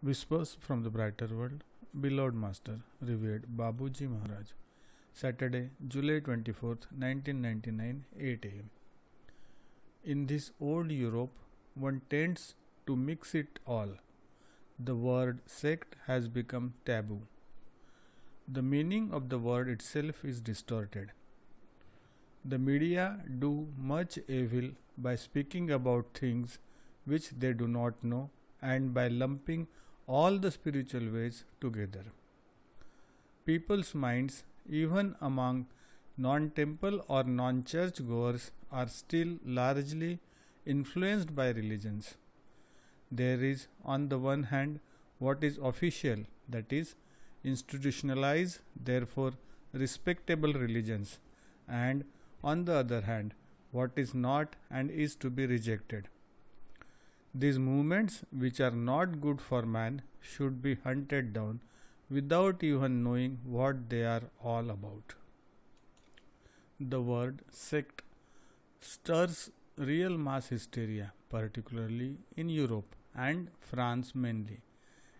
Whispers from the Brighter World, Beloved Master, revered Babuji Maharaj. Saturday, July 24th, 1999, 8 am. In this old Europe, one tends to mix it all. The word sect has become taboo. The meaning of the word itself is distorted. The media do much evil by speaking about things which they do not know and by lumping all the spiritual ways together. People's minds, even among non-temple or non-church goers, are still largely influenced by religions. There is, on the one hand, what is official, that is, institutionalized, therefore respectable religions, and on the other hand, what is not and is to be rejected. These movements, which are not good for man, should be hunted down without even knowing what they are all about. The word sect stirs real mass hysteria, particularly in Europe and France mainly.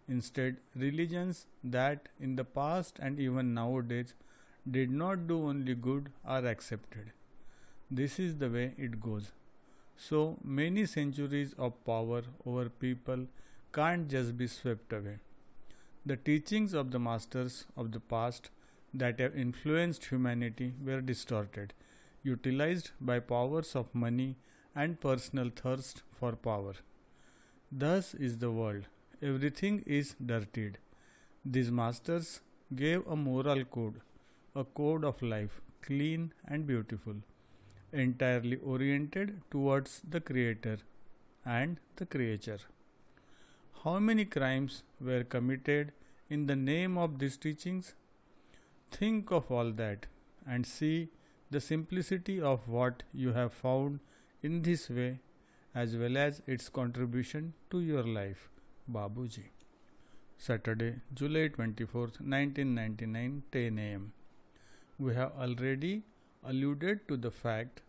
Instead, religions that in the past and even nowadays did not do only good are accepted. This is the way it goes. So many centuries of power over people can't just be swept away. The teachings of the masters of the past that have influenced humanity were distorted, utilized by powers of money and personal thirst for power. Thus is the world. Everything is dirtied. These masters gave a moral code, a code of life, clean and beautiful, entirely oriented towards the Creator and the creature. How many crimes were committed in the name of these teachings? Think of all that and see the simplicity of what you have found in this way as well as its contribution to your life. Babuji. Saturday, July 24th, 1999, 10 am. We have already alluded to the fact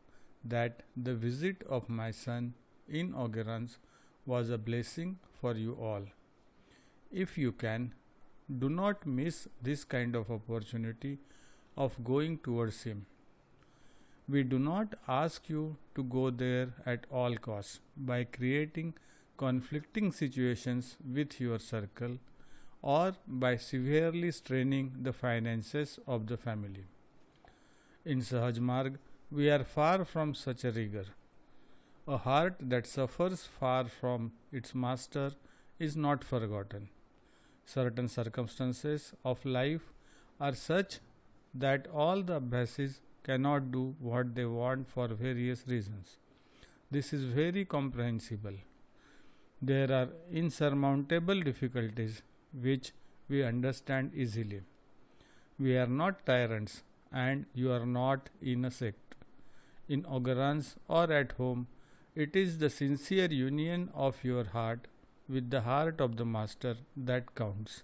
that the visit of my son in Ogerans was a blessing for you all. If you can, do not miss this kind of opportunity of going towards him. We do not ask you to go there at all costs by creating conflicting situations with your circle or by severely straining the finances of the family. In Sahaj Marg, we are far from such a rigor. A heart that suffers far from its master is not forgotten. Certain circumstances of life are such that all the Abbasi's cannot do what they want for various reasons. This is very comprehensible. There are insurmountable difficulties which we understand easily. We are not tyrants and you are not in a sect. In Ogerans or at home, it is the sincere union of your heart with the heart of the Master that counts.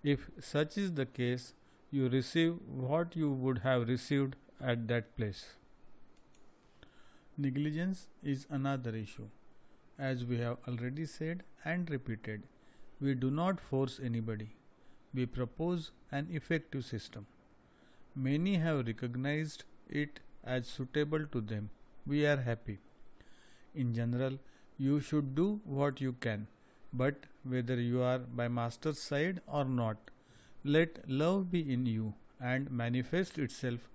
If such is the case, you receive what you would have received at that place. Negligence is another issue. As we have already said and repeated, we do not force anybody. We propose an effective system. Many have recognized it as suitable to them. We are happy. In general, you should do what you can, but whether you are by Master's side or not, let love be in you and manifest itself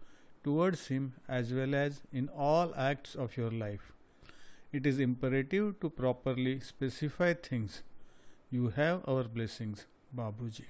towards him as well as in all acts of your life. It is imperative to properly specify things. You have our blessings, Babuji.